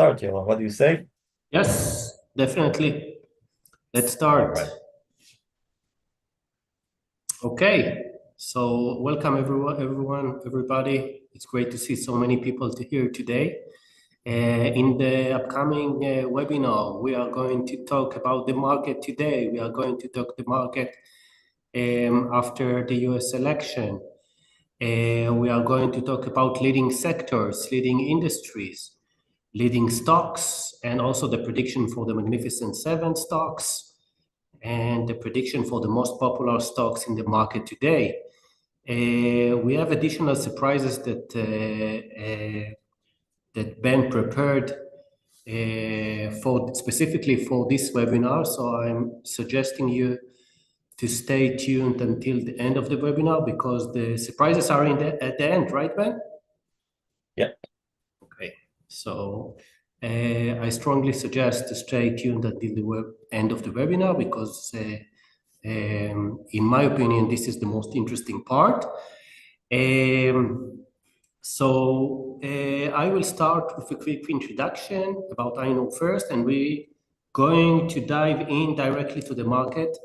Start, Yoel. What do you say? Yes, definitely. Let's All start. right. Okay, so welcome everybody. It's great to see so many people here today. In the upcoming webinar, we are going to talk about the market today. We are going to talk the market after the US election. We are going to talk about leading sectors, leading industries, leading stocks, and also the prediction for the Magnificent Seven stocks, and the prediction for the most popular stocks in the market today. We have additional surprises that Ben prepared specifically for this webinar. So I'm suggesting you to stay tuned until the end of the webinar because the surprises are at the end, right, Ben? Yeah. Okay. So I strongly suggest to stay tuned until the end of the webinar because in my opinion, this is the most interesting part. I will start with a quick introduction about IKnowFirst, and we're going to dive in directly to the market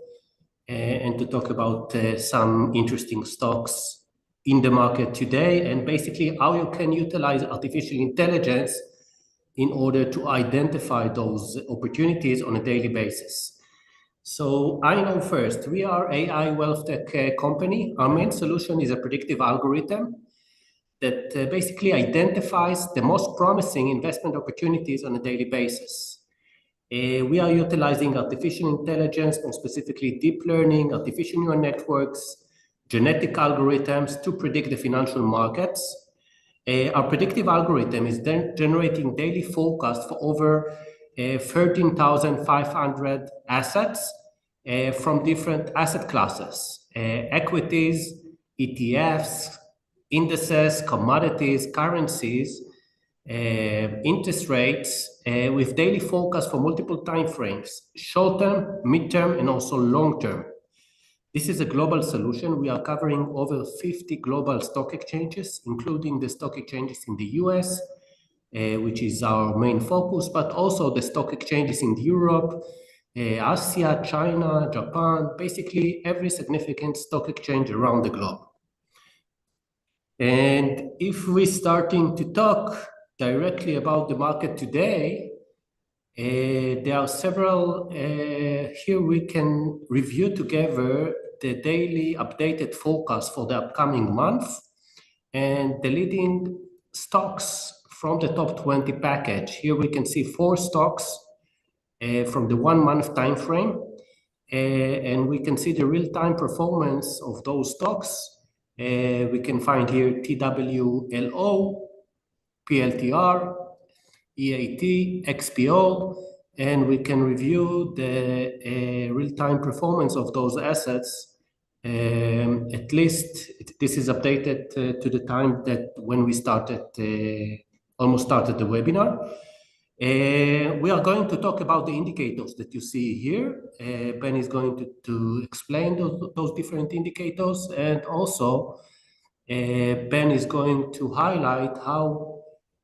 and to talk about some interesting stocks in the market today, and basically how you can utilize artificial intelligence in order to identify those opportunities on a daily basis. So IKnowFirst, we are AI wealth tech company. Our main solution is a predictive algorithm that basically identifies the most promising investment opportunities on a daily basis. We are utilizing artificial intelligence, and specifically deep learning, artificial neural networks, genetic algorithms to predict the financial markets. Our predictive algorithm is then generating daily forecast for over 13,500 assets from different asset classes, equities, ETFs, indices, commodities, currencies, interest rates, with daily forecast for multiple time frames, short-term, mid-term, and also long-term. This is a global solution. We are covering over 50 global stock exchanges, including the stock exchanges in the US, which is our main focus, but also the stock exchanges in Europe, Asia, China, Japan, basically every significant stock exchange around the globe. And if we're starting to talk directly about the market today, there are several, here we can review together the daily updated forecast for the upcoming month and the leading stocks from the top 20 package. Here we can see 4 stocks from the 1 month time frame, and we can see the real-time performance of those stocks. We can find here TWLO, PLTR, EAT, XPO, and we can review the real-time performance of those assets. At least this is updated to the time that when we almost started the webinar. We are going to talk about the indicators that you see here. Ben is going to explain those different indicators, and also Ben is going to highlight how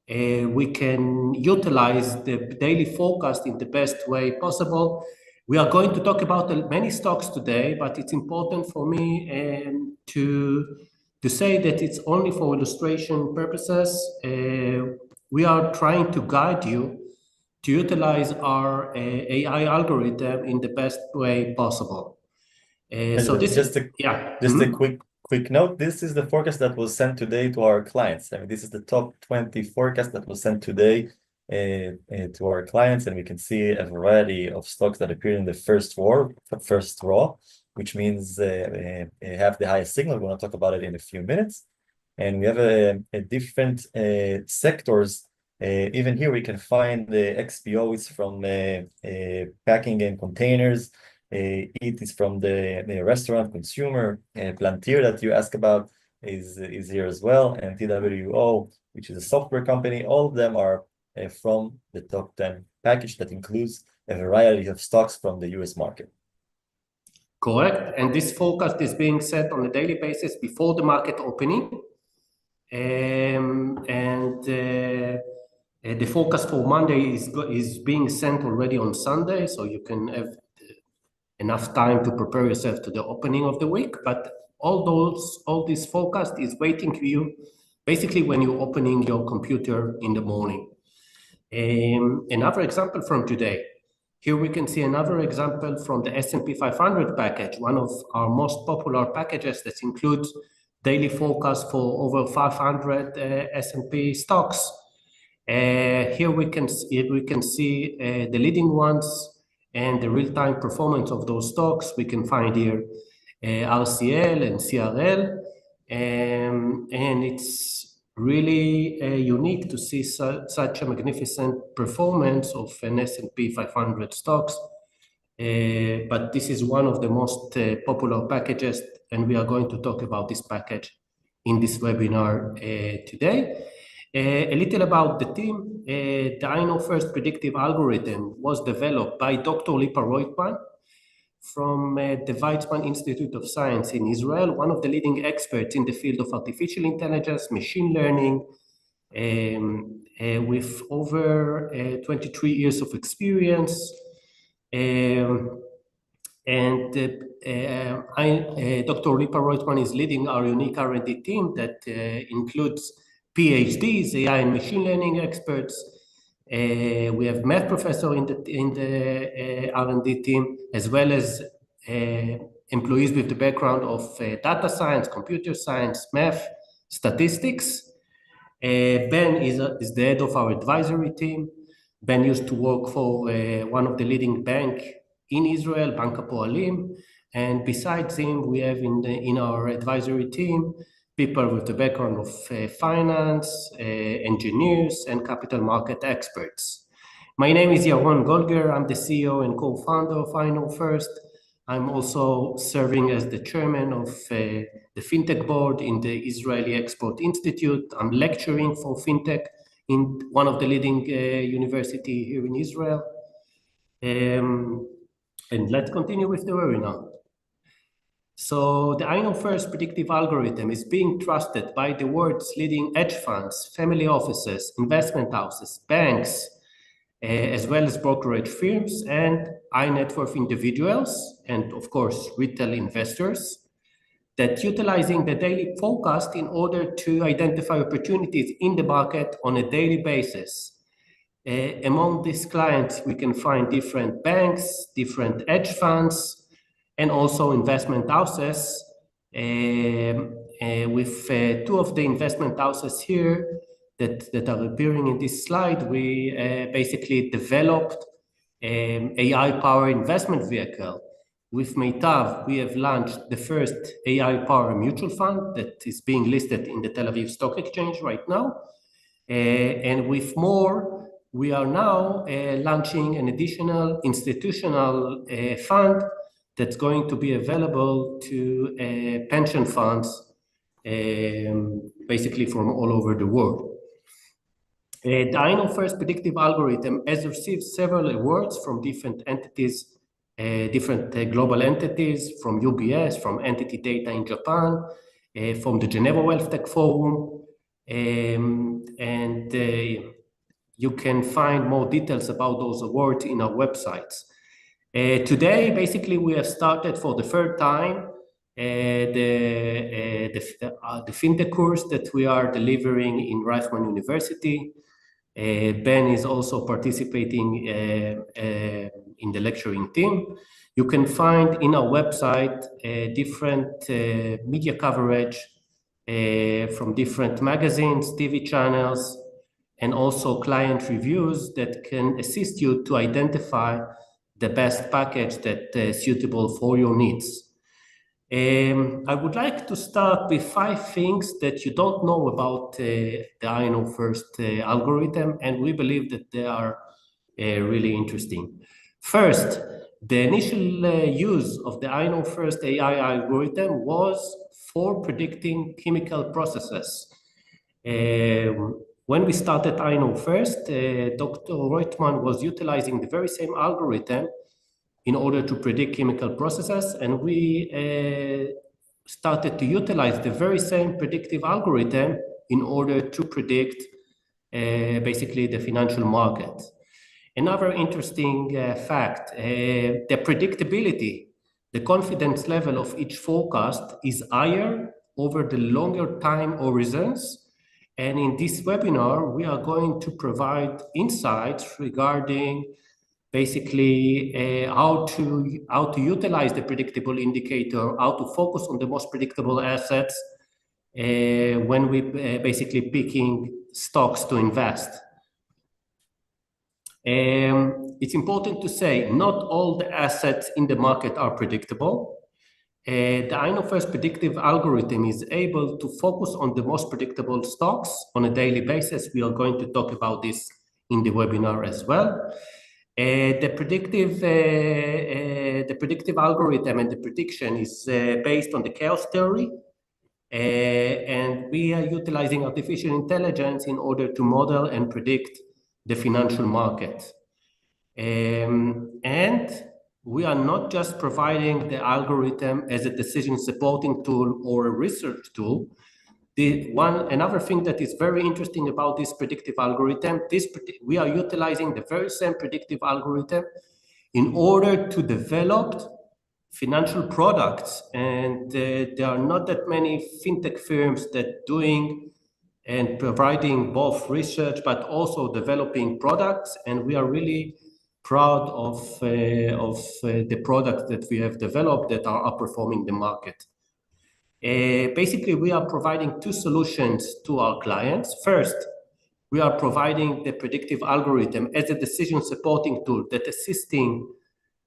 we can utilize the daily forecast in the best way possible. We are going to talk about many stocks today, but it's important for me to say that it's only for illustration purposes. We are trying to guide you to utilize our AI algorithm in the best way possible. So this just a quick note. This is the forecast that was sent today to our clients. I mean, this is the top 20 forecast that was sent today to our clients, and we can see a variety of stocks that appear in the first row, which means have the highest signal. We're going to talk about it in a few minutes. And we have a different sectors. Even here we can find the XPOs from packing and containers. It is from the restaurant consumer. Plantier that you ask about is here as well, and TWO, which is a software company. All of them are from the top 10 package that includes a variety of stocks from the US market. Correct, and this forecast is being set on a daily basis before the market opening. The forecast for Monday is being sent already on Sunday, so you can have enough time to prepare yourself to the opening of the week. But all this forecast is waiting for you basically when you're opening your computer in the morning. Another example from today. Here we can see another example from the S&P 500 package, one of our most popular packages that includes daily forecast for over 500 S&P stocks. Here we can see the leading ones and the real-time performance of those stocks. We can find here RCL and CRL, and it's really unique to see such a magnificent performance of an S&P 500 stocks. But this is one of the most popular packages, and we are going to talk about this package in this webinar today. A little about the team. The I-Know-First predictive algorithm was developed by Dr. Lipa Roitman from the Weizmann Institute of Science in Israel, one of the leading experts in the field of artificial intelligence, machine learning, with over 23 years of experience. Dr. Lipa Roitman is leading our unique R&D team that includes PhDs, AI and machine learning experts. We have math professor in the R&D team, as well as employees with the background of data science, computer science, math, statistics. Ben is the head of our advisory team. Ben used to work for one of the leading banks in Israel, Bank Hapoalim. And besides him, we have in our advisory team people with the background of finance, engineers, and capital market experts. My name is Yaron Goldger. I'm the CEO and co-founder of I-Know-First. I'm also serving as the chairman of the FinTech board in the Israeli Export Institute. I'm lecturing for FinTech in one of the leading universities here in Israel. And let's continue with the webinar. So the I-Know-First predictive algorithm is being trusted by the world's leading hedge funds, family offices, investment houses, banks, as well as brokerage firms and high net worth individuals, and of course, retail investors that utilizing the daily forecast in order to identify opportunities in the market on a daily basis. Among these clients, we can find different banks, different hedge funds, and also investment houses. With two of the investment houses here that are appearing in this slide, we basically developed an AI-powered investment vehicle. With Meitav, we have launched the first AI-powered mutual fund that is being listed in the Tel Aviv Stock Exchange right now. And with More, we are now launching an additional institutional fund that's going to be available to pension funds, basically from all over the world. The I-Know-First predictive algorithm has received several awards from different entities, different global entities, from UBS, from Entity Data in Japan, from the Geneva Wealth Tech Forum, and you can find more details about those awards in our websites. Today, basically, we have started for the third time the FinTech course that we are delivering in Weizmann University. Ben is also participating in the lecturing team. You can find in our website different media coverage from different magazines, TV channels, and also client reviews that can assist you to identify the best package that is suitable for your needs. I would like to start with 5 things that you don't know about the I-Know-First algorithm, and we believe that they are really interesting. First, the initial use of the I-Know-First AI algorithm was for predicting chemical processes. When we started I-Know-First, Dr. Roitman was utilizing the very same algorithm in order to predict chemical processes, and we started to utilize the very same predictive algorithm in order to predict basically the financial market. Another interesting fact, the predictability, the confidence level of each forecast is higher over the longer time horizons. And in this webinar, we are going to provide insights regarding basically how to utilize the predictable indicator, how to focus on the most predictable assets when we basically picking stocks to invest. It's important to say not all the assets in the market are predictable. The InnoFirst predictive algorithm is able to focus on the most predictable stocks on a daily basis. We are going to talk about this in the webinar as well. The predictive algorithm and the prediction is based on the chaos theory. And we are utilizing artificial intelligence in order to model and predict the financial market. And we are not just providing the algorithm as a decision supporting tool or a research tool. Another thing that is very interesting about this predictive algorithm, we are utilizing the very same predictive algorithm in order to develop financial products. And there are not that many fintech firms that doing and providing both research, but also developing products. And we are really proud of the products that we have developed that are outperforming the market. Basically, we are providing two solutions to our clients. First, we are providing the predictive algorithm as a decision supporting tool that assisting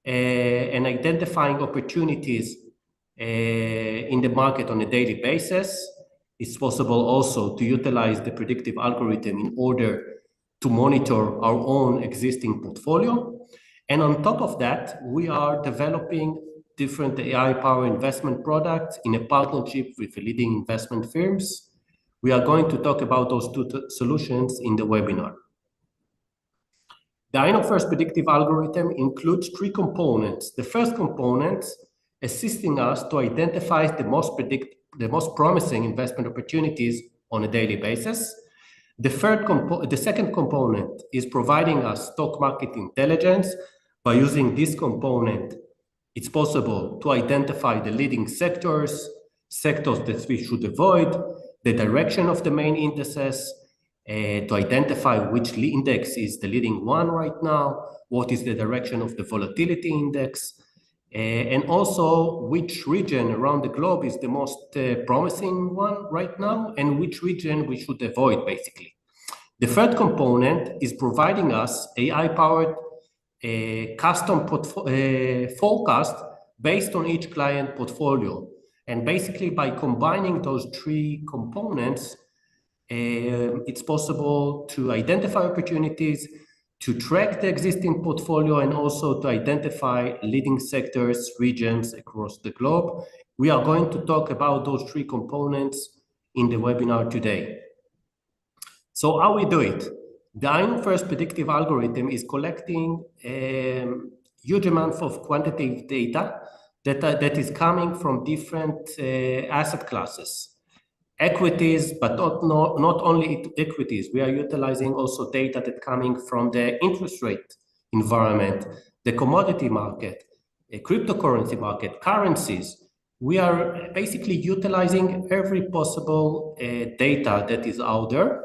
and identifying opportunities in the market on a daily basis. It's possible also to utilize the predictive algorithm in order to monitor our own existing portfolio. And on top of that, we are developing different AI-powered investment products in a partnership with leading investment firms. We are going to talk about those two solutions in the webinar. The InnoFirst predictive algorithm includes three components. The first component, assisting us to identify the most promising investment opportunities on a daily basis. The second component is providing us stock market intelligence. By using this component, it's possible to identify the leading sectors that we should avoid, the direction of the main indices, to identify which index is the leading one right now, what is the direction of the volatility index, and also which region around the globe is the most promising one right now, and which region we should avoid, basically. The third component is providing us AI-powered custom forecast based on each client portfolio. And basically, by combining those three components, it's possible to identify opportunities, to track the existing portfolio, and also to identify leading sectors, regions across the globe. We are going to talk about those three components in the webinar today. So how we do it? The InnoFirst predictive algorithm is collecting a huge amount of quantitative data that is coming from different asset classes. Equities, but not only equities. We are utilizing also data that coming from the interest rate environment, the commodity market, a cryptocurrency market, currencies. We are basically utilizing every possible data that is out there.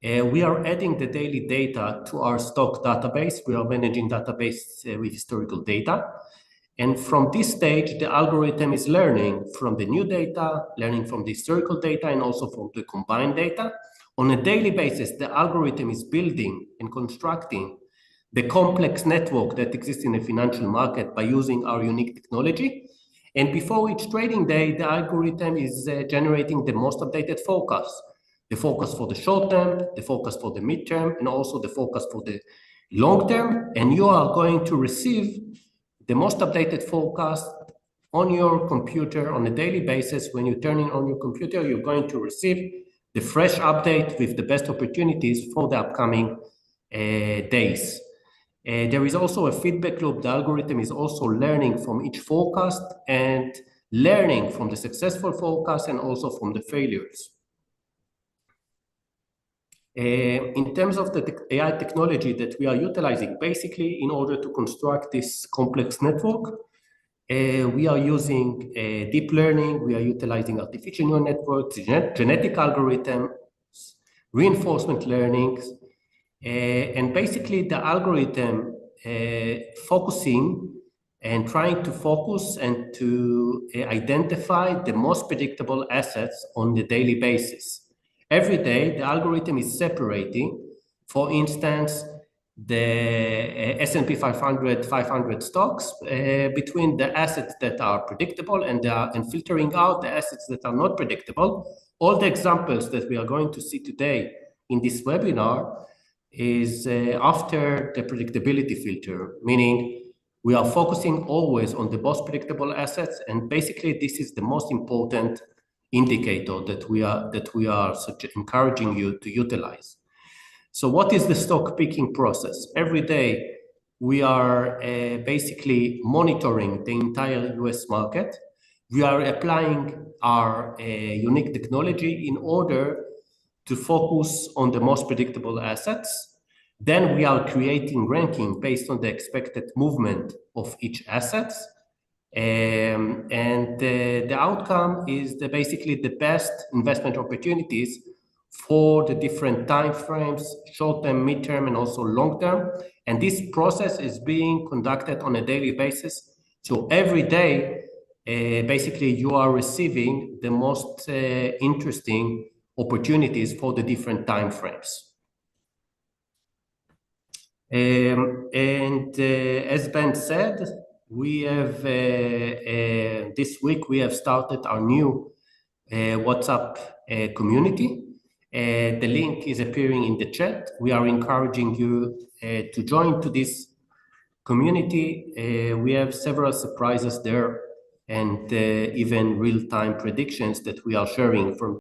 We are adding the daily data to our stock database. We are managing database with historical data. And from this stage, the algorithm is learning from the new data, learning from the historical data, and also from the combined data. On a daily basis, the algorithm is building and constructing the complex network that exists in the financial market by using our unique technology. And before each trading day, the algorithm is generating the most updated forecast. The focus for the short term, the focus for the midterm, and also the focus for the long term. And you are going to receive the most updated forecast on your computer on a daily basis. When you turn it on your computer, you're going to receive the fresh update with the best opportunities for the upcoming days. There is also a feedback loop. The algorithm is also learning from each forecast and learning from the successful forecast and also from the failures. In terms of the AI technology that we are utilizing, basically in order to construct this complex network, we are using deep learning, we are utilizing artificial neural networks, genetic algorithms, reinforcement learning, and basically the algorithm focusing and trying to focus and to identify the most predictable assets on the daily basis. Every day, the algorithm is separating, for instance, the S&P 500 stocks between the assets that are predictable and filtering out the assets that are not predictable. All the examples that we are going to see today in this webinar is after the predictability filter, meaning we are focusing always on the most predictable assets, and basically this is the most important indicator that we are encouraging you to utilize. So what is the stock picking process? Every day we are basically monitoring the entire US market. We are applying our unique technology in order to focus on the most predictable assets. Then we are creating ranking based on the expected movement of each asset. And the outcome is basically the best investment opportunities for the different time frames, short-term, mid-term, and also long-term. And this process is being conducted on a daily basis. So every day, basically, you are receiving the most interesting opportunities for the different time frames. As Ben said, we have this week we have started our new WhatsApp community. The link is appearing in the chat. We are encouraging you to join to this community. We have several surprises there and even real-time predictions that we are sharing from